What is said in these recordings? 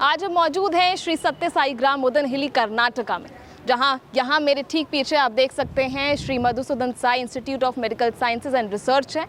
आज हम मौजूद हैं श्री सत्य साई ग्राम मुदनहिली कर्नाटका में, जहां यहाँ मेरे ठीक पीछे आप देख सकते हैं Shri Madhusudan Sai institute of medical sciences and research है।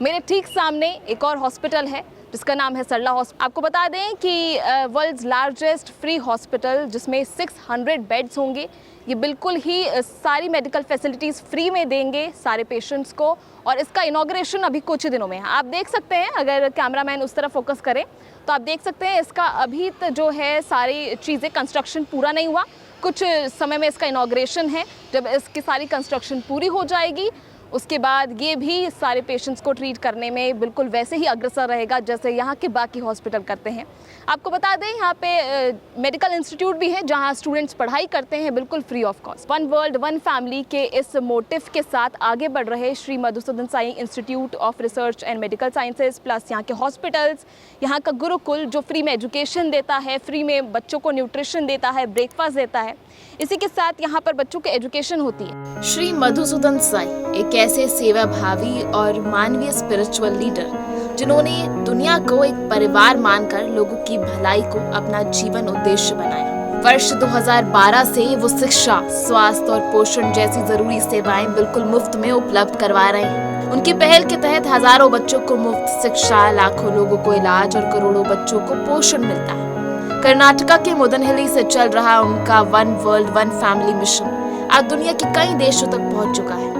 मेरे ठीक सामने एक और हॉस्पिटल है जिसका नाम है सरला हॉस्पिटल। आपको बता दें कि वर्ल्ड्स लार्जेस्ट फ्री हॉस्पिटल जिसमें 600 बेड्स होंगे। ये बिल्कुल ही सारी मेडिकल फैसिलिटीज़ फ्री में देंगे सारे पेशेंट्स को, और इसका इनॉग्रेशन अभी कुछ ही दिनों में है। आप देख सकते हैं, अगर कैमरामैन उस तरफ फोकस करें तो आप देख सकते हैं इसका अभी जो है सारी चीज़ें, कंस्ट्रक्शन पूरा नहीं हुआ। कुछ समय में इसका इनॉग्रेशन है। जब इसकी सारी कंस्ट्रक्शन पूरी हो जाएगी उसके बाद ये भी सारे पेशेंट्स को ट्रीट करने में बिल्कुल वैसे ही अग्रसर रहेगा जैसे यहाँ के बाकी हॉस्पिटल करते हैं। आपको बता दें यहाँ पे मेडिकल इंस्टीट्यूट भी है जहाँ स्टूडेंट्स पढ़ाई करते हैं बिल्कुल free of cost. One world one family के इस मोटिव के साथ आगे बढ़ रहे Shri Madhusudan Sai institute of research and medical sciences plus यहाँ के हॉस्पिटल्स, यहाँ का गुरुकुल जो फ्री में एजुकेशन देता है, फ्री में बच्चों को न्यूट्रिशन देता है, ब्रेकफास्ट देता है, इसी के साथ यहाँ पर बच्चों की एजुकेशन होती है। श्री मधुसूदन साई एक ऐसे सेवा भावी और मानवीय स्पिरिचुअल लीडर जिन्होंने दुनिया को एक परिवार मानकर लोगों की भलाई को अपना जीवन उद्देश्य बनाया। वर्ष 2012 से वो शिक्षा, स्वास्थ्य और पोषण जैसी जरूरी सेवाएं बिल्कुल मुफ्त में उपलब्ध करवा रहे हैं। उनकी पहल के तहत हजारों बच्चों को मुफ्त शिक्षा, लाखों लोगों को इलाज और करोड़ों बच्चों को पोषण मिलता है। कर्नाटका के मुदनहिली से चल रहा उनका one world one family mission आज दुनिया के कई देशों तक पहुंच चुका है।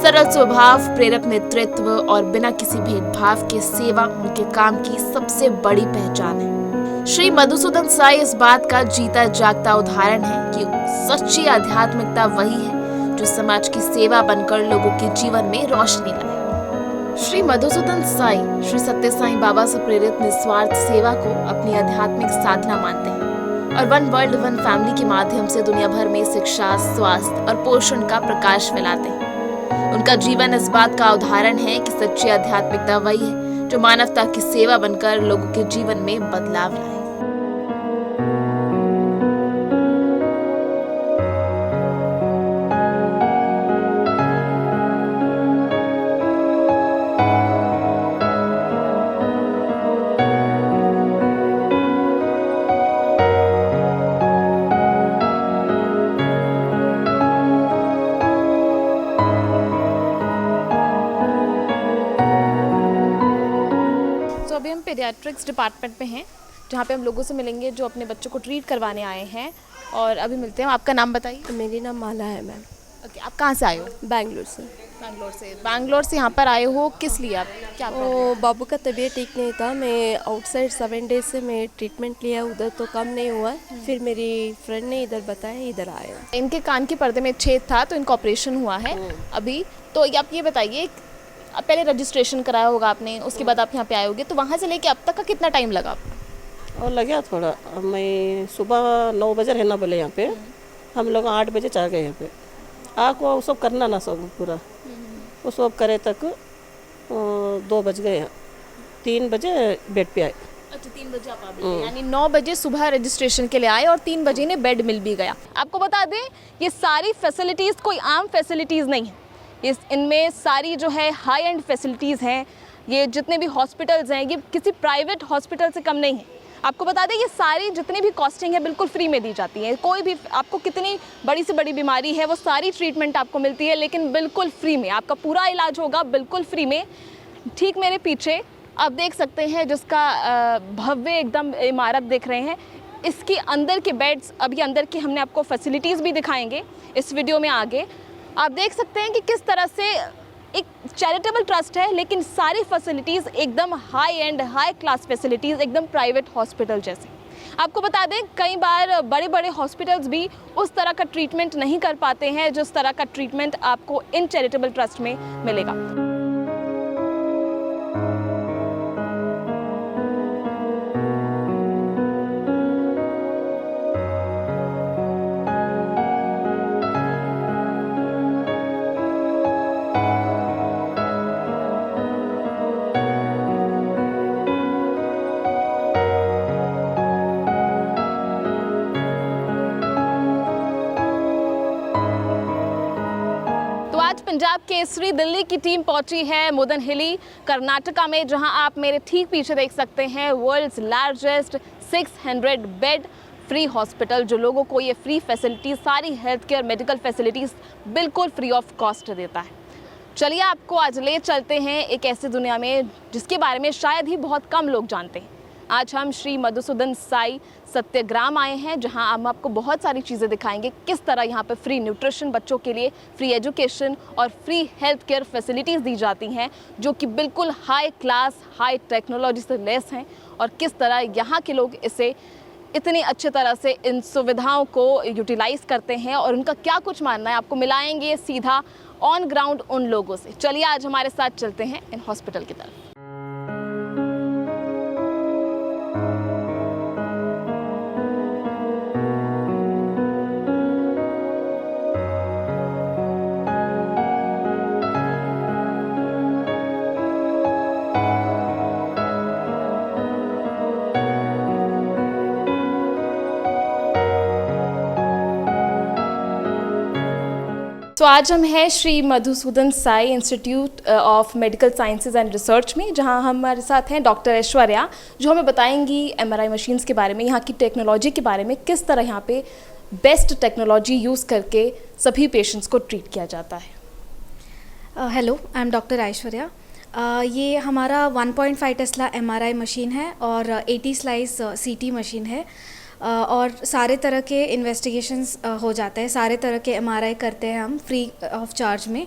सरल स्वभाव, प्रेरक नेतृत्व और बिना किसी भेदभाव के सेवा उनके काम की सबसे बड़ी पहचान है। श्री मधुसूदन साई इस बात का जीता जागता उदाहरण है कि सच्ची आध्यात्मिकता वही है जो समाज की सेवा बनकर लोगों के जीवन में रोशनी लाए। श्री मधुसूदन साई श्री सत्य साई बाबा से प्रेरित निस्वार्थ सेवा को अपनी आध्यात्मिक साधना मानते हैं और वन वर्ल्ड वन फैमिली के माध्यम से दुनिया भर में शिक्षा, स्वास्थ्य और पोषण का प्रकाश फैलाते हैं। उनका जीवन इस बात का उदाहरण है कि सच्ची आध्यात्मिकता वही है जो मानवता की सेवा बनकर लोगों के जीवन में बदलाव लाए। अभी हम पीडियाट्रिक्स डिपार्टमेंट में हैं जहाँ पे हम लोगों से मिलेंगे जो अपने बच्चों को ट्रीट करवाने आए हैं, और अभी मिलते हैं। आपका नाम बताइए। मेरी नाम माला है मैम। ओके, आप कहाँ से आए हो? बैंगलोर से। बैंगलोर से यहाँ पर आए हो, किस लिए? आप क्या बाबू का तबीयत ठीक नहीं था। मैं आउटसाइड 7 डेज से मैं ट्रीटमेंट लिया, उधर तो कम नहीं हुआ। फिर मेरी फ्रेंड ने इधर बताया, इधर आए। इनके कान के पर्दे में छेद था तो इनका ऑपरेशन हुआ है अभी। तो आप ये बताइए, पहले रजिस्ट्रेशन कराया होगा आपने, उसके बाद आप यहाँ पे आए होगे, तो वहाँ से लेके अब तक का कितना टाइम लगा आपको? और लगा थोड़ा। मैं सुबह 9 बजे रहना बोले यहाँ पे, हम लोग 8 बजे चढ़ गए यहाँ पे। आको वो सब करना ना सब पूरा, वो सब करे तक 2 बज गए। 3 बजे बेड पे आए। अच्छा, 3 बजे आप आ गए, यानी 9 बजे सुबह रजिस्ट्रेशन के लिए आए और 3 बजे ने बेड मिल भी गया। आपको बता दें ये सारी फैसिलिटीज़ कोई आम फैसिलिटीज़ नहीं है। इनमें सारी जो है हाई एंड फैसिलिटीज़ हैं। ये जितने भी हॉस्पिटल्स हैं ये किसी प्राइवेट हॉस्पिटल से कम नहीं है। आपको बता दें ये सारी जितनी भी कॉस्टिंग है बिल्कुल फ्री में दी जाती है। कोई भी आपको कितनी बड़ी से बड़ी बीमारी है वो सारी ट्रीटमेंट आपको मिलती है, लेकिन बिल्कुल फ्री में। आपका पूरा इलाज होगा बिल्कुल फ्री में। ठीक मेरे पीछे आप देख सकते हैं जिसका भव्य एकदम इमारत देख रहे हैं, इसके अंदर के बेड्स, अभी अंदर की हमने आपको फैसिलिटीज़ भी दिखाएंगे इस वीडियो में आगे। आप देख सकते हैं कि किस तरह से एक चैरिटेबल ट्रस्ट है, लेकिन सारी फैसिलिटीज़ एकदम high and high class facilities, एकदम प्राइवेट हॉस्पिटल जैसे। आपको बता दें कई बार बड़े बड़े हॉस्पिटल्स भी उस तरह का ट्रीटमेंट नहीं कर पाते हैं जिस तरह का ट्रीटमेंट आपको इन चैरिटेबल ट्रस्ट में मिलेगा। पंजाब केसरी दिल्ली की टीम पहुंची है मुदनहिली कर्नाटका में, जहां आप मेरे ठीक पीछे देख सकते हैं world's largest 600 bed free hospital, जो लोगों को ये फ्री फैसिलिटीज़, सारी हेल्थ केयर मेडिकल फैसिलिटीज़ बिल्कुल फ्री ऑफ कॉस्ट देता है। चलिए आपको आज ले चलते हैं एक ऐसी दुनिया में जिसके बारे में शायद ही बहुत कम लोग जानते हैं। आज हम श्री मधुसूदन साई सत्यग्राम आए हैं, जहां हम आपको बहुत सारी चीज़ें दिखाएंगे, किस तरह यहाँ पे फ्री न्यूट्रिशन बच्चों के लिए, फ्री एजुकेशन और फ्री हेल्थ केयर फैसिलिटीज़ दी जाती हैं, जो कि बिल्कुल हाई क्लास, हाई टेक्नोलॉजी से लेस हैं, और किस तरह यहाँ के लोग इसे इतनी अच्छी तरह से इन सुविधाओं को यूटिलाइज़ करते हैं और उनका क्या कुछ मानना है। आपको मिलाएंगे सीधा ऑन ग्राउंड उन लोगों से। चलिए आज हमारे साथ चलते हैं इन हॉस्पिटल की तरफ। तो आज हम हैं Shri Madhusudan Sai institute of medical sciences and research में, जहां हमारे साथ हैं डॉक्टर ऐश्वर्या, जो हमें बताएंगी एमआरआई मशीन्स के बारे में, यहाँ की टेक्नोलॉजी के बारे में, किस तरह यहाँ पे बेस्ट टेक्नोलॉजी यूज़ करके सभी पेशेंट्स को ट्रीट किया जाता है। Hello, I am doctor Aishwarya. ये हमारा 1.5 टेस्ला एमआरआई मशीन है और 80 स्लाइस सीटी मशीन है, और सारे तरह के इन्वेस्टिगेशंस हो जाते हैं, सारे तरह के एमआरआई करते हैं हम फ्री ऑफ चार्ज में,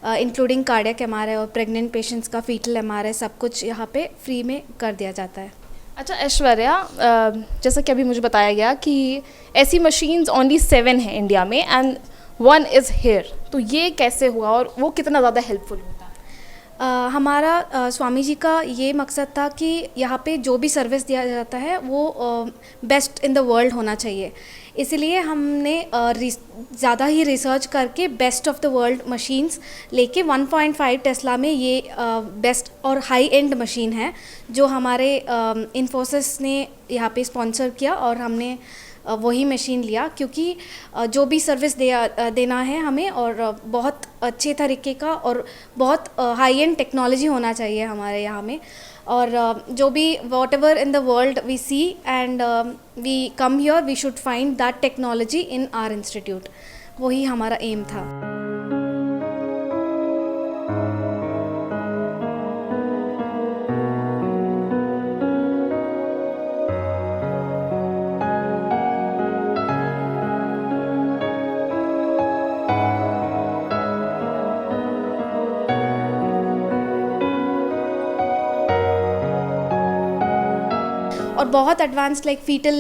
इंक्लूडिंग कार्डियक एमआरआई और प्रेग्नेंट पेशेंट्स का फीटल एमआरआई, सब कुछ यहाँ पे फ्री में कर दिया जाता है। अच्छा ऐश्वर्या, जैसा कि अभी मुझे बताया गया कि ऐसी मशीन्स ओनली 7 हैं इंडिया में एंड 1 इज़ हेयर, तो ये कैसे हुआ और वो कितना ज़्यादा हेल्पफुल होता है? हमारा स्वामी जी का ये मकसद था कि यहाँ पे जो भी सर्विस दिया जाता है वो बेस्ट इन द वर्ल्ड होना चाहिए, इसलिए हमने ज़्यादा ही रिसर्च करके best of the world machines लेके 1.5 टेस्ला में ये बेस्ट और हाई एंड मशीन है, जो हमारे इन्फोसिस ने यहाँ पे स्पॉन्सर किया और हमने वही मशीन लिया, क्योंकि जो भी सर्विस देना है हमें, और बहुत अच्छे तरीके का और बहुत हाई एंड टेक्नोलॉजी होना चाहिए हमारे यहाँ में, और जो भी whatever in the world we see and we come here, we should find that technology in our institute, वही हमारा एम था। और बहुत एडवांस लाइक फीटल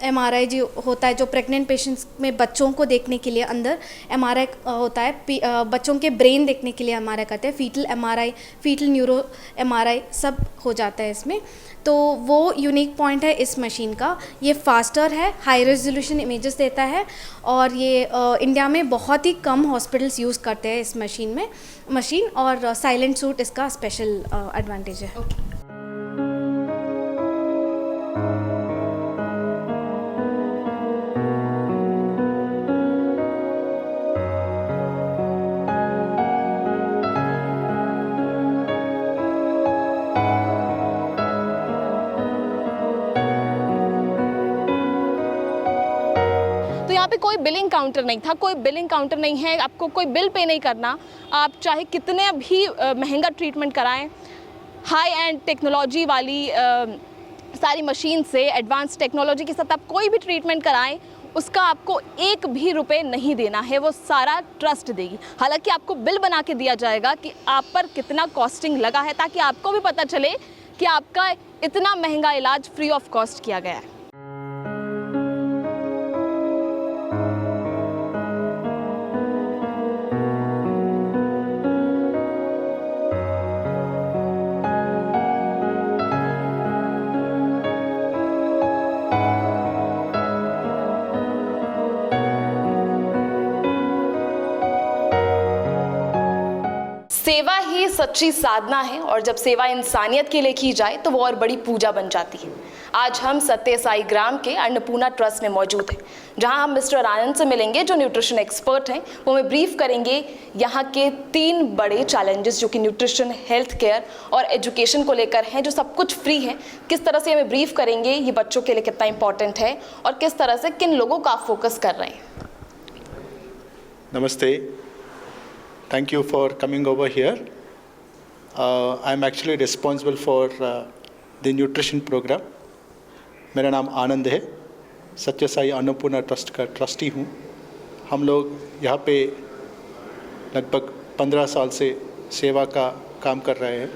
एमआरआई जो होता है, जो प्रेग्नेंट पेशेंट्स में बच्चों को देखने के लिए अंदर एमआरआई होता है, बच्चों के ब्रेन देखने के लिए एमआरआई करते हैं, fetal MRI, fetal neuro MRI सब हो जाता है इसमें। तो वो यूनिक पॉइंट है इस मशीन का, ये फास्टर है, हाई रेजोल्यूशन इमेजेस देता है, और ये इंडिया में बहुत ही कम हॉस्पिटल्स यूज़ करते हैं इस मशीन, और साइलेंट सूट इसका स्पेशल एडवांटेज है। यहाँ पे कोई बिलिंग काउंटर नहीं था, कोई बिलिंग काउंटर नहीं है, आपको कोई बिल पे नहीं करना, आप चाहे कितने भी महंगा ट्रीटमेंट कराएं, हाई एंड टेक्नोलॉजी वाली सारी मशीन से, एडवांस टेक्नोलॉजी के साथ आप कोई भी ट्रीटमेंट कराएं, उसका आपको 1 भी रुपए नहीं देना है, वो सारा ट्रस्ट देगी। हालांकि आपको बिल बना के दिया जाएगा कि आप पर कितना कॉस्टिंग लगा है, ताकि आपको भी पता चले कि आपका इतना महंगा इलाज फ्री ऑफ कॉस्ट किया गया है। सेवा ही सच्ची साधना है, और जब सेवा इंसानियत के लिए की जाए तो वो और बड़ी पूजा बन जाती है। आज हम सत्य साई ग्राम के अन्नपूर्णा ट्रस्ट में मौजूद हैं, जहां हम मिस्टर आनंद से मिलेंगे जो न्यूट्रिशन एक्सपर्ट हैं। वो हमें ब्रीफ करेंगे यहाँ के 3 बड़े चैलेंजेस जो कि न्यूट्रिशन, हेल्थ केयर और एजुकेशन को लेकर हैं, जो सब कुछ फ्री है। किस तरह से हमें ब्रीफ करेंगे ये बच्चों के लिए कितना इंपॉर्टेंट है और किस तरह से किन लोगों का फोकस कर रहे हैं। Namaste. Thank you for coming over here. I'm actually responsible for the nutrition program. मेरा नाम आनंद है, सत्य साई अन्नपूर्णा ट्रस्ट का ट्रस्टी हूँ। हम लोग यहाँ पे लगभग 15 साल से सेवा का काम कर रहे हैं।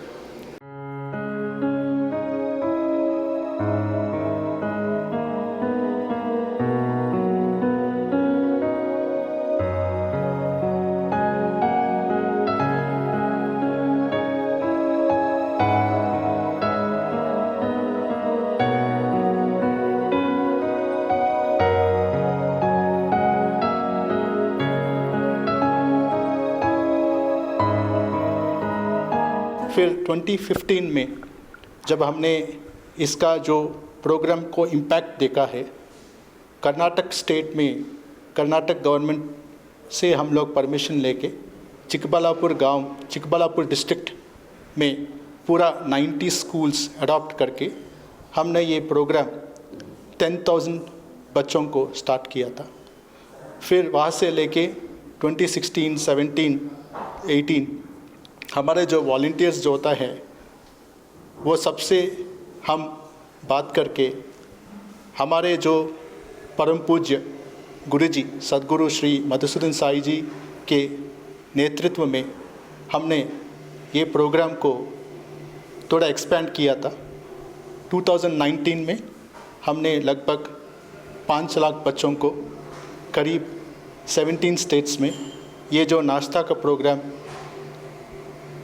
फिर 2015 में जब हमने इसका जो प्रोग्राम को इम्पैक्ट देखा है, कर्नाटक स्टेट में कर्नाटक गवर्नमेंट से हम लोग परमिशन लेके चिकबल्लापुर गांव, चिकबल्लापुर डिस्ट्रिक्ट में पूरा 90 स्कूल्स अडॉप्ट करके हमने ये प्रोग्राम 10,000 बच्चों को स्टार्ट किया था। फिर वहाँ से लेके 2016, 17, 18 हमारे जो वॉलंटियर्स जो होता है वो सबसे हम बात करके हमारे जो परम पूज्य गुरुजी सद्गुरु श्री मधुसूदन साई जी के नेतृत्व में हमने ये प्रोग्राम को थोड़ा एक्सपेंड किया था। 2019 में हमने लगभग 5 लाख बच्चों को करीब 17 स्टेट्स में ये जो नाश्ता का प्रोग्राम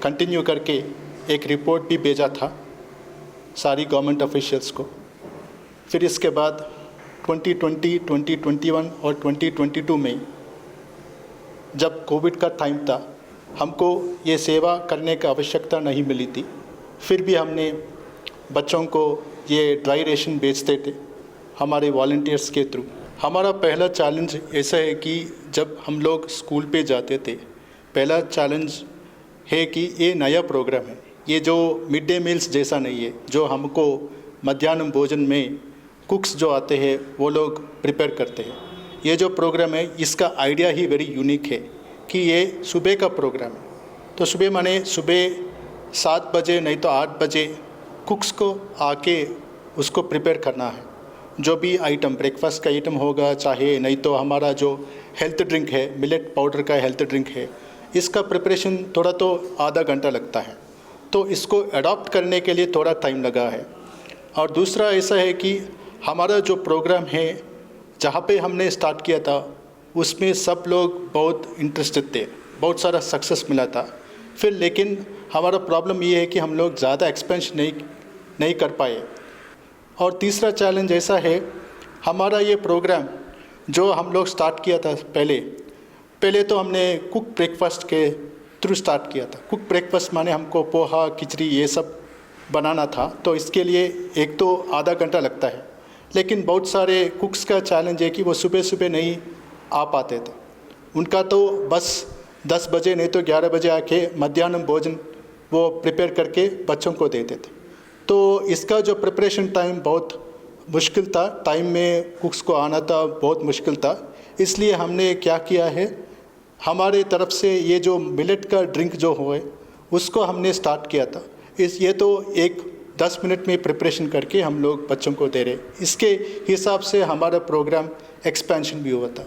कंटिन्यू करके एक रिपोर्ट भी भेजा था सारी गवर्नमेंट ऑफिशियल्स को। फिर इसके बाद 2020, 2021 और 2022 में जब कोविड का टाइम था, हमको ये सेवा करने की आवश्यकता नहीं मिली थी। फिर भी हमने बच्चों को ये ड्राई रेशन बेचते थे हमारे वॉलंटियर्स के थ्रू। हमारा पहला चैलेंज ऐसा है कि जब हम लोग स्कूल पे जाते थे, पहला चैलेंज है कि ये नया प्रोग्राम है, ये जो मिड डे मील्स जैसा नहीं है जो हमको मध्याह्न भोजन में कुक्स जो आते हैं वो लोग प्रिपेयर करते हैं। ये जो प्रोग्राम है इसका आइडिया ही वेरी यूनिक है कि ये सुबह का प्रोग्राम है। तो सुबह माने सुबह 7 बजे नहीं तो 8 बजे कुक्स को आके उसको प्रिपेयर करना है। जो भी आइटम ब्रेकफास्ट का आइटम होगा, चाहे नहीं तो हमारा जो हेल्थ ड्रिंक है, मिलेट पाउडर का हेल्थ ड्रिंक है, इसका प्रिपरेशन थोड़ा तो आधा घंटा लगता है। तो इसको अडॉप्ट करने के लिए थोड़ा टाइम लगा है। और दूसरा ऐसा है कि हमारा जो प्रोग्राम है जहाँ पे हमने स्टार्ट किया था उसमें सब लोग बहुत इंटरेस्टेड थे, बहुत सारा सक्सेस मिला था। फिर लेकिन हमारा प्रॉब्लम ये है कि हम लोग ज़्यादा एक्सपेंशन नहीं कर पाए। और तीसरा चैलेंज ऐसा है, हमारा ये प्रोग्राम जो हम लोग स्टार्ट किया था पहले तो हमने कुक ब्रेकफास्ट के थ्रू स्टार्ट किया था। कुक ब्रेकफास्ट माने हमको पोहा, खिचड़ी ये सब बनाना था, तो इसके लिए एक तो आधा घंटा लगता है। लेकिन बहुत सारे कुक्स का चैलेंज है कि वो सुबह सुबह नहीं आ पाते थे। उनका तो बस 10 बजे नहीं तो 11 बजे आके मध्याह्न भोजन वो प्रिपेयर करके बच्चों को देते थे। तो इसका जो प्रिपरेशन टाइम बहुत मुश्किल था, टाइम में कुक्स को आना था बहुत मुश्किल था। इसलिए हमने क्या किया है, हमारे तरफ से ये जो मिलेट का ड्रिंक जो है उसको हमने स्टार्ट किया था। ये तो एक 10 मिनट में प्रिपरेशन करके हम लोग बच्चों को दे रहे। इसके हिसाब से हमारा प्रोग्राम एक्सपेंशन भी हुआ था।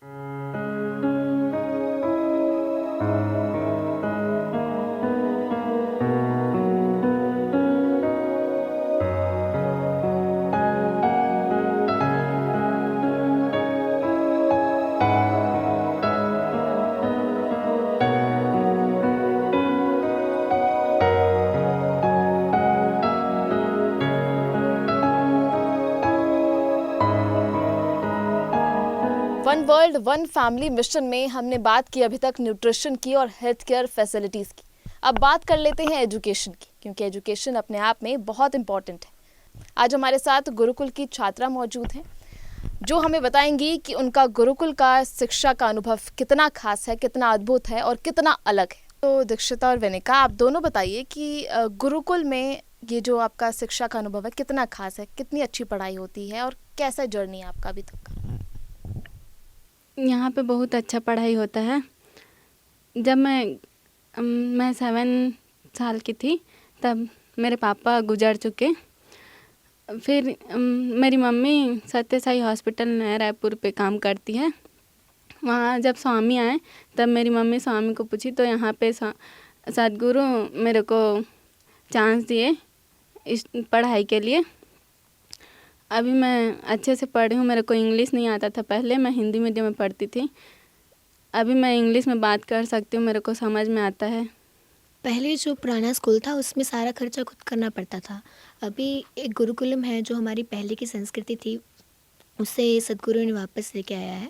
One world one family mission में हमने बात की अभी तक न्यूट्रिशन की और हेल्थ केयर फैसिलिटीज़ की। अब बात कर लेते हैं एजुकेशन की, क्योंकि एजुकेशन अपने आप में बहुत इंपॉर्टेंट है। आज हमारे साथ गुरुकुल की छात्रा मौजूद हैं जो हमें बताएंगी कि उनका गुरुकुल का शिक्षा का अनुभव कितना खास है, कितना अद्भुत है और कितना अलग है। तो दीक्षिता और विनिका, आप दोनों बताइए कि गुरुकुल में ये जो आपका शिक्षा का अनुभव है कितना खास है, कितनी अच्छी पढ़ाई होती है और कैसा जर्नी है आपका अभी तक का? यहाँ पे बहुत अच्छा पढ़ाई होता है। जब मैं 7 साल की थी तब मेरे पापा गुजर चुके। फिर मेरी मम्मी सत्य साई हॉस्पिटल नया रायपुर पे काम करती है। वहाँ जब स्वामी आए तब मेरी मम्मी स्वामी को पूछी तो यहाँ पे सद्गुरु मेरे को चांस दिए इस पढ़ाई के लिए। अभी मैं अच्छे से पढ़ी हूँ। मेरे को इंग्लिश नहीं आता था पहले, मैं हिंदी मीडियम में पढ़ती थी। अभी मैं इंग्लिश में बात कर सकती हूँ, मेरे को समझ में आता है। पहले जो पुराना स्कूल था उसमें सारा खर्चा खुद करना पड़ता था। अभी एक गुरुकुलम है जो हमारी पहले की संस्कृति थी, उससे सद्गुरु ने वापस लेके आया है।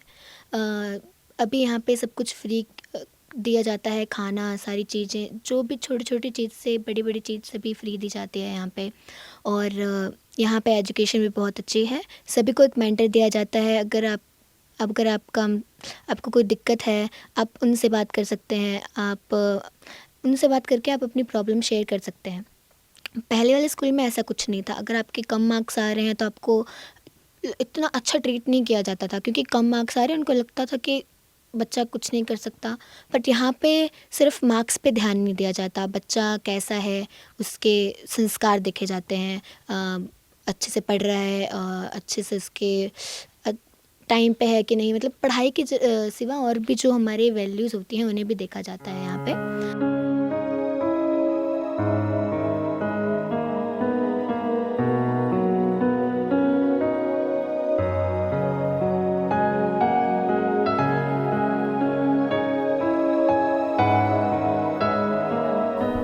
अभी यहाँ पे सब कुछ फ्री दिया जाता है, खाना, सारी चीज़ें, जो भी छोटी छोटी चीज़ से बड़ी बड़ी चीज़ सभी फ्री दी जाती है यहाँ पे। और यहाँ पे एजुकेशन भी बहुत अच्छी है। सभी को एक मेंटर दिया जाता है। अगर आपको कोई दिक्कत है आप उनसे बात कर सकते हैं, आप उनसे बात करके आप अपनी प्रॉब्लम शेयर कर सकते हैं। पहले वाले स्कूल में ऐसा कुछ नहीं था। अगर आपके कम मार्क्स आ रहे हैं तो आपको इतना अच्छा ट्रीट नहीं किया जाता था, क्योंकि कम मार्क्स आ रहे हैं उनको लगता था कि बच्चा कुछ नहीं कर सकता। बट यहाँ पे सिर्फ मार्क्स पे ध्यान नहीं दिया जाता, बच्चा कैसा है उसके संस्कार देखे जाते हैं। अच्छे से पढ़ रहा है, अच्छे से उसके टाइम पे है कि नहीं, मतलब पढ़ाई के सिवा और भी जो हमारे वैल्यूज़ होती हैं उन्हें भी देखा जाता है यहाँ पे।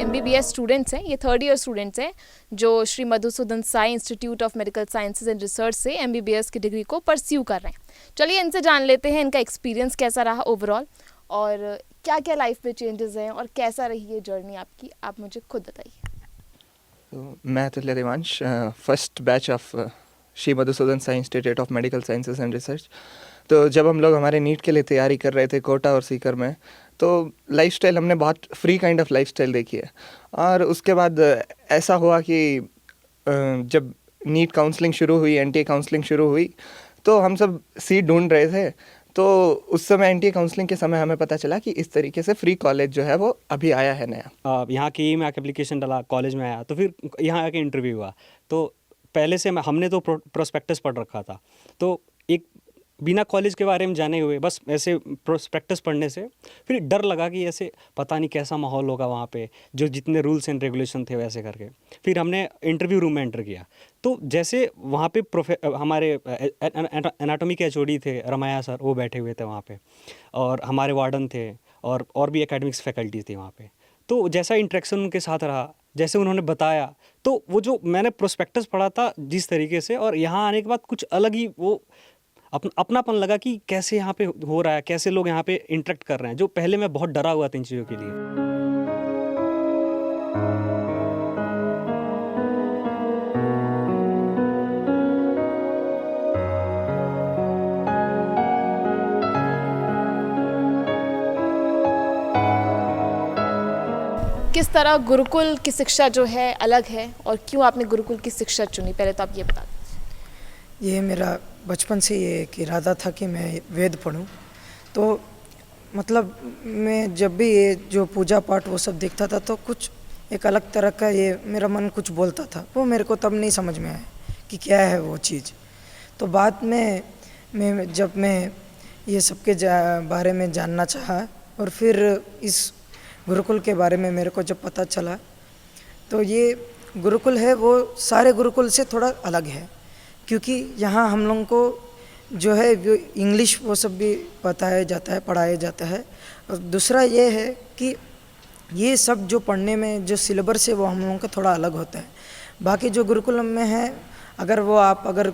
MBBS स्टूडेंट्स हैं, ये 3rd ईयर स्टूडेंट्स हैं जो Shri Madhusudan Sai institute of medical sciences and research से MBBS की डिग्री को परस्यू कर रहे हैं। चलिए इनसे जान लेते हैं इनका एक्सपीरियंस कैसा रहा ओवरऑल और क्या क्या लाइफ में चेंजेस हैं और कैसा रही ये जर्नी आपकी, आप मुझे खुद बताइए। तो मैं अतुल्य Devansh, first batch of Shri Madhusudan Sai institute of medical sciences and research. तो जब हम लोग हमारे नीट के लिए तैयारी कर रहे थे कोटा और सीकर में, तो लाइफस्टाइल हमने बहुत फ्री काइंड ऑफ लाइफस्टाइल देखी है। और उसके बाद ऐसा हुआ कि जब नीट काउंसलिंग शुरू हुई, NTA काउंसलिंग शुरू हुई, तो हम सब सीट ढूंढ रहे थे। तो उस समय NTA काउंसलिंग के समय हमें पता चला कि इस तरीके से फ्री कॉलेज जो है वो अभी आया है नया। यहाँ की मैं आके एप्लीकेशन डाला, कॉलेज में आया, तो फिर यहाँ आके इंटरव्यू हुआ। तो पहले से हमने तो प्रोस्पेक्टस पढ़ रखा था, तो एक बिना कॉलेज के बारे में जाने हुए बस ऐसे प्रोस्पेक्टस पढ़ने से फिर डर लगा कि ऐसे पता नहीं कैसा माहौल होगा वहाँ पे, जो जितने रूल्स एंड रेगुलेशन थे वैसे करके। फिर हमने इंटरव्यू रूम में एंटर किया, तो जैसे वहाँ पे हमारे एनाटॉमी के HOD थे रमाया सर, वो बैठे हुए थे वहाँ पे, और हमारे वार्डन थे और भी एकेडमिक्स फैकल्टीज थी वहाँ पे। तो जैसा इंटरेक्शन उनके साथ रहा, जैसे उन्होंने बताया, तो वो जो मैंने प्रोस्पेक्टस पढ़ा था जिस तरीके से, और यहाँ आने के बाद कुछ अलग ही वो अपनापन लगा कि कैसे यहाँ पे हो रहा है, कैसे लोग यहाँ पे इंटरेक्ट कर रहे हैं, जो पहले मैं बहुत डरा हुआ था इन चीज़ों के लिए। किस तरह गुरुकुल की शिक्षा जो है अलग है और क्यों आपने गुरुकुल की शिक्षा चुनी, पहले तो आप ये बता दीजिए। ये मेरा बचपन से ये एक इरादा था कि मैं वेद पढूं। तो मतलब मैं जब भी ये जो पूजा पाठ वो सब देखता था तो कुछ एक अलग तरह का ये मेरा मन कुछ बोलता था, वो मेरे को तब नहीं समझ में आया कि क्या है वो चीज़। तो बाद में जब मैं ये सब के बारे में जानना चाहा और फिर इस गुरुकुल के बारे में मेरे को जब पता चला, तो ये गुरुकुल है वो सारे गुरुकुल से थोड़ा अलग है, क्योंकि यहाँ हम लोगों को जो है इंग्लिश वो सब भी बताया जाता है, पढ़ाया जाता है। और दूसरा ये है कि ये सब जो पढ़ने में जो सिलेबस है वो हम लोगों का थोड़ा अलग होता है। बाकी जो गुरुकुलम में है, अगर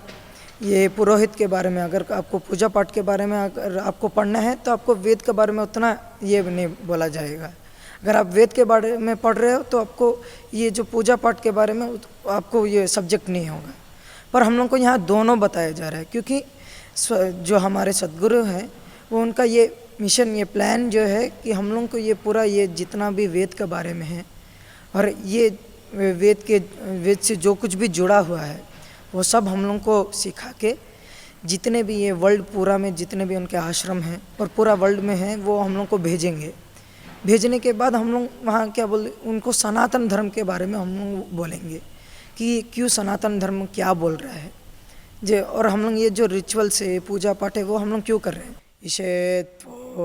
ये पुरोहित के बारे में, अगर आपको पूजा पाठ के बारे में अगर आपको पढ़ना है तो आपको वेद के बारे में उतना ये नहीं बोला जाएगा। अगर आप वेद के बारे में पढ़ रहे हो तो आपको ये जो पूजा पाठ के बारे में आपको ये सब्जेक्ट नहीं होगा। पर हम लोग को यहाँ दोनों बताया जा रहा है, क्योंकि जो हमारे सद्गुरु हैं वो उनका ये मिशन, ये प्लान जो है कि हम लोग को ये पूरा ये जितना भी वेद के बारे में है और ये वेद से जो कुछ भी जुड़ा हुआ है वो सब हम लोग को सिखा के जितने भी ये वर्ल्ड पूरा में जितने भी उनके आश्रम हैं और पूरा वर्ल्ड में हैं वो हम लोग को भेजेंगे। भेजने के बाद हम लोग वहाँ क्या बोल उनको सनातन धर्म के बारे में हम लोग बोलेंगे कि क्यों सनातन धर्म क्या बोल रहा है जे, और हम लोग ये जो रिचुअल से पूजा पाठ है वो हम लोग क्यों कर रहे हैं। ईशेत्वोर्जेत्वा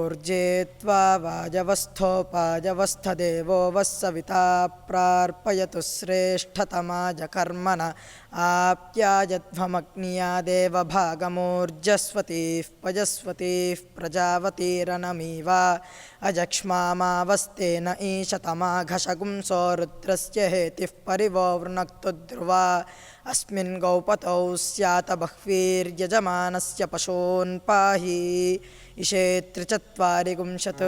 वाजवस्थोपाजवस्थ देवो वस्सविता प्रार्पयतु श्रेष्ठतमाज कर्मणा आप्यायध्वमग्निया देवभागमोर्जस्वतीः पजस्वतीः प्रजावतीरनमीवा अजक्ष्मामावस्तेन ईशतमाघशगुंसो रुद्रस्य हेतिः परिवो वृणक्तु ध्रुवा अस्मिन् गौपतौ स्यात बह्वीर्यजमानस्य पशून् पाहि इषेत्रिचत्वारिगुंशत्।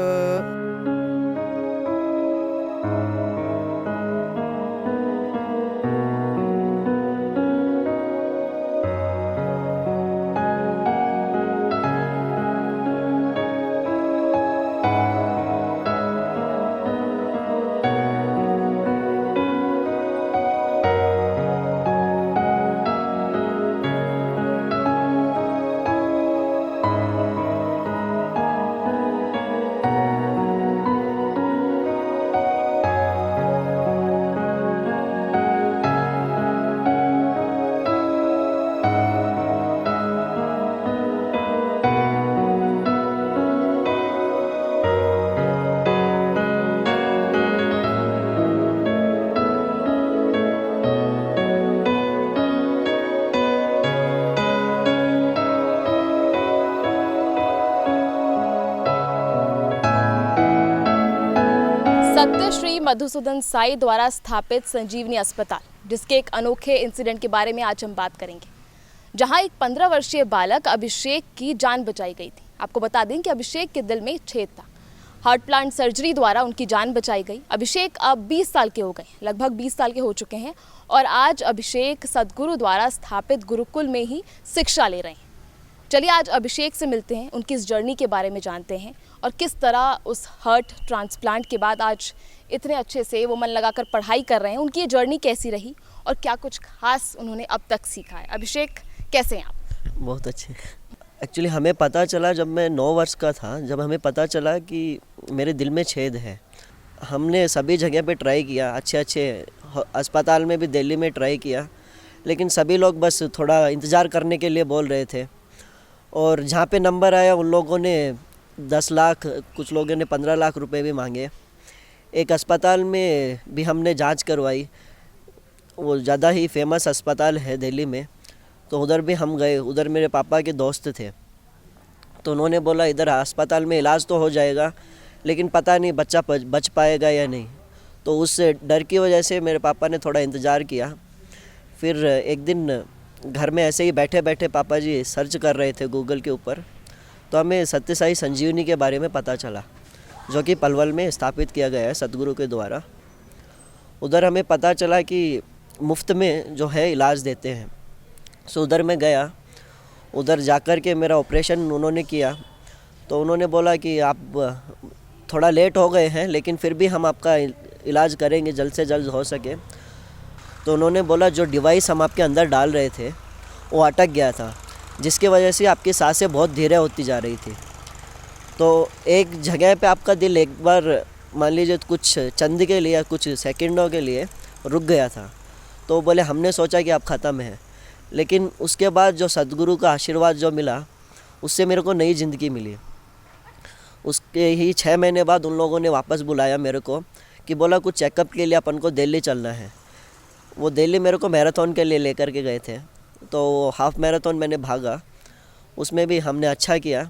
सत्य श्री मधुसूदन साई द्वारा स्थापित संजीवनी अस्पताल, जिसके एक अनोखे इंसिडेंट के बारे में आज हम बात करेंगे, जहां एक 15 वर्षीय बालक अभिषेक की जान बचाई गई थी। आपको बता दें कि अभिषेक के दिल में छेद था। हार्ट प्लांट सर्जरी द्वारा उनकी जान बचाई गई। अभिषेक अब 20 साल के हो गए, लगभग 20 साल के हो चुके हैं और आज अभिषेक सद्गुरु द्वारा स्थापित गुरुकुल में ही शिक्षा ले रहे हैं। चलिए आज अभिषेक से मिलते हैं, उनकी इस जर्नी के बारे में जानते हैं और किस तरह उस हार्ट ट्रांसप्लांट के बाद आज इतने अच्छे से वो मन लगाकर पढ़ाई कर रहे हैं। उनकी ये जर्नी कैसी रही और क्या कुछ खास उन्होंने अब तक सीखा है। अभिषेक, कैसे हैं आप? बहुत अच्छे। एक्चुअली हमें पता चला जब मैं 9 वर्ष का था, जब हमें पता चला कि मेरे दिल में छेद है। हमने सभी जगह पे ट्राई किया, अच्छे अस्पताल में भी दिल्ली में ट्राई किया, लेकिन सभी लोग बस थोड़ा इंतज़ार करने के लिए बोल रहे थे। और जहाँ पे नंबर आया उन लोगों ने 10 लाख, कुछ लोगों ने 15 लाख रुपए भी मांगे। एक अस्पताल में भी हमने जांच करवाई, वो ज़्यादा ही फेमस अस्पताल है दिल्ली में, तो उधर भी हम गए। उधर मेरे पापा के दोस्त थे, तो उन्होंने बोला इधर अस्पताल में इलाज तो हो जाएगा, लेकिन पता नहीं बच्चा बच पाएगा या नहीं। तो उस डर की वजह से मेरे पापा ने थोड़ा इंतज़ार किया। फिर एक दिन घर में ऐसे ही बैठे बैठे पापा जी सर्च कर रहे थे गूगल के ऊपर, तो हमें सत्य साई संजीवनी के बारे में पता चला, जो कि पलवल में स्थापित किया गया है सद्गुरु के द्वारा। उधर हमें पता चला कि मुफ्त में जो है इलाज देते हैं। सो उधर मैं गया, उधर जाकर के मेरा ऑपरेशन उन्होंने किया। तो उन्होंने बोला कि आप थोड़ा लेट हो गए हैं, लेकिन फिर भी हम आपका इलाज करेंगे जल्द से जल्द हो सके। तो उन्होंने बोला जो डिवाइस हम आपके अंदर डाल रहे थे वो अटक गया था, जिसकी वजह से आपकी सांसें बहुत धीरे होती जा रही थी। तो एक जगह पे आपका दिल एक बार मान लीजिए कुछ चंद के लिए, कुछ सेकंडों के लिए रुक गया था। तो बोले हमने सोचा कि आप ख़त्म हैं, लेकिन उसके बाद जो सद्गुरु का आशीर्वाद जो मिला, उससे मेरे को नई ज़िंदगी मिली। उसके ही 6 महीने बाद उन लोगों ने वापस बुलाया मेरे को कि बोला कुछ चेकअप के लिए अपन को दिल्ली चलना है। वो दिल्ली मेरे को मैराथन के लिए लेकर के गए थे, तो हाफ़ मैराथन मैंने भागा, उसमें भी हमने अच्छा किया।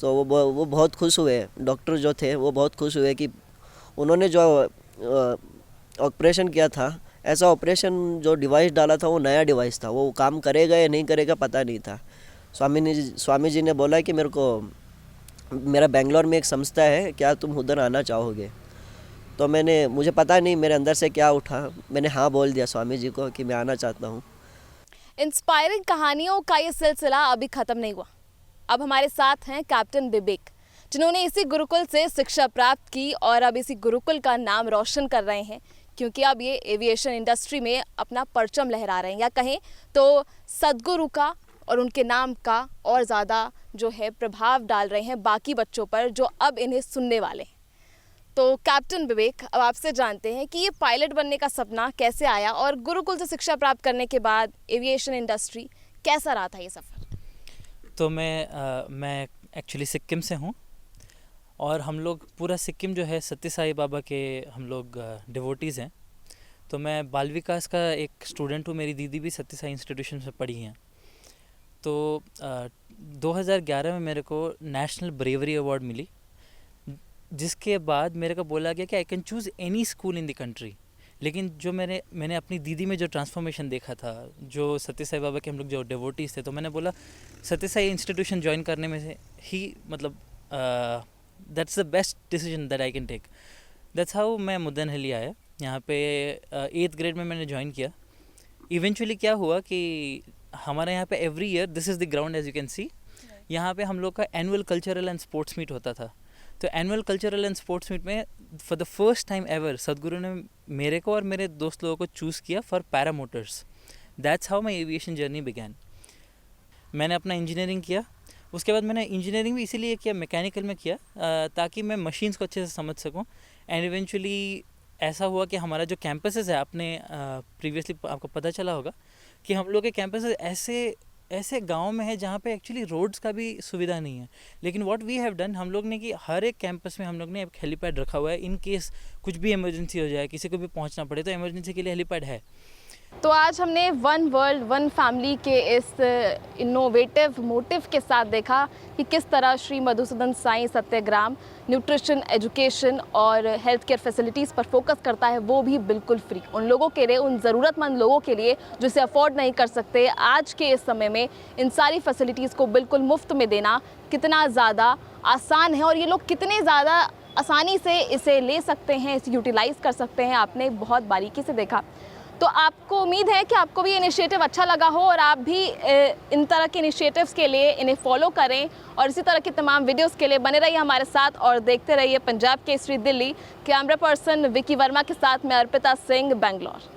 तो वो बहुत खुश हुए, डॉक्टर जो थे वो बहुत खुश हुए कि उन्होंने जो ऑपरेशन किया था, ऐसा ऑपरेशन जो डिवाइस डाला था वो नया डिवाइस था, वो काम करेगा या नहीं करेगा पता नहीं था। स्वामी जी ने बोला कि मेरा बेंगलोर में एक संस्था है, क्या तुम उधर आना चाहोगे? तो मुझे पता नहीं मेरे अंदर से क्या उठा, मैंने हाँ बोल दिया स्वामी जी को कि मैं आना चाहता हूँ। इंस्पायरिंग कहानियों का ये सिलसिला अभी ख़त्म नहीं हुआ। अब हमारे साथ हैं कैप्टन विवेक, जिन्होंने इसी गुरुकुल से शिक्षा प्राप्त की और अब इसी गुरुकुल का नाम रोशन कर रहे हैं, क्योंकि अब ये एविएशन इंडस्ट्री में अपना परचम लहरा रहे हैं, या कहें तो सदगुरु का और उनके नाम का और ज़्यादा जो है प्रभाव डाल रहे हैं बाकी बच्चों पर जो अब इन्हें सुनने वाले हैं। तो कैप्टन विवेक, अब आपसे जानते हैं कि ये पायलट बनने का सपना कैसे आया और गुरुकुल से शिक्षा प्राप्त करने के बाद एविएशन इंडस्ट्री कैसा रहा था ये सफ़र? तो मैं एक्चुअली सिक्किम से हूँ और हम लोग पूरा सिक्किम जो है सत्य साई बाबा के हम लोग डिवोटीज़ हैं। तो मैं बाल विकास का एक स्टूडेंट हूँ, मेरी दीदी भी सत्य साई इंस्टीट्यूशन से पढ़ी हैं। तो 2011 में मेरे को नेशनल ब्रेवरी अवार्ड मिली, जिसके बाद मेरे को बोला गया कि I can choose any school in the country. लेकिन जो मैंने अपनी दीदी में जो ट्रांसफॉर्मेशन देखा था, जो सत्य साई बाबा के हम लोग जो डिवोटीज़ थे, तो मैंने बोला सत्य साई इंस्टीट्यूशन ज्वाइन करने में से ही मतलब that's the best decision that I can take. That's how मैं मुद्दनहली आया। यहाँ पे 8th ग्रेड में मैंने ज्वाइन किया। इवेंचुअली क्या हुआ कि हमारे यहाँ पे every year, this is the ground as you can see, यहाँ पे हम लोग का annual cultural and sports meet होता था। तो annual cultural and sports meet में for the first time ever Sadhguru ने मेरे को और मेरे दोस्त लोगों को चूज़ किया for paramotors. That's how my aviation journey began. मैंने अपना इंजीनियरिंग किया, उसके बाद मैंने इंजीनियरिंग भी इसीलिए किया, मैकेनिकल में किया ताकि मैं मशीन्स को अच्छे से समझ सकूं। एंड इवेंचुअली ऐसा हुआ कि हमारा जो कैंपसेस है, आपने प्रीवियसली आपको पता चला होगा कि हम लोग के कैंपसेस ऐसे गांव में है जहाँ पे एक्चुअली रोड्स का भी सुविधा नहीं है। लेकिन व्हाट वी हैव डन, हम लोग ने कि हर एक कैंपस में हम लोग ने एक हेलीपैड रखा हुआ है। इन केस कुछ भी इमरजेंसी हो जाए, किसी को भी पहुँचना पड़े, तो इमरजेंसी के लिए हेलीपैड है। तो आज हमने वन वर्ल्ड वन फैमिली के इस इनोवेटिव मोटिव के साथ देखा कि किस तरह श्री मधुसूदन साई सत्यग्राम न्यूट्रिशन, एजुकेशन और हेल्थ केयर फैसिलिटीज़ पर फोकस करता है, वो भी बिल्कुल फ्री, उन लोगों के लिए, उन ज़रूरतमंद लोगों के लिए जो इसे अफोर्ड नहीं कर सकते। आज के इस समय में इन सारी फैसिलिटीज़ को बिल्कुल मुफ्त में देना कितना ज़्यादा आसान है और ये लोग कितने ज़्यादा आसानी से इसे ले सकते हैं, इसे यूटिलाइज़ कर सकते हैं, आपने बहुत बारीकी से देखा। तो आपको उम्मीद है कि आपको भी इनिशिएटिव अच्छा लगा हो और आप भी इन तरह के इनिशिएटिव्स के लिए इन्हें फॉलो करें और इसी तरह की तमाम वीडियोस के लिए बने रहिए हमारे साथ और देखते रहिए पंजाब केसरी दिल्ली। कैमरा पर्सन विकी वर्मा के साथ मैं अर्पिता सिंह, बेंगलोर।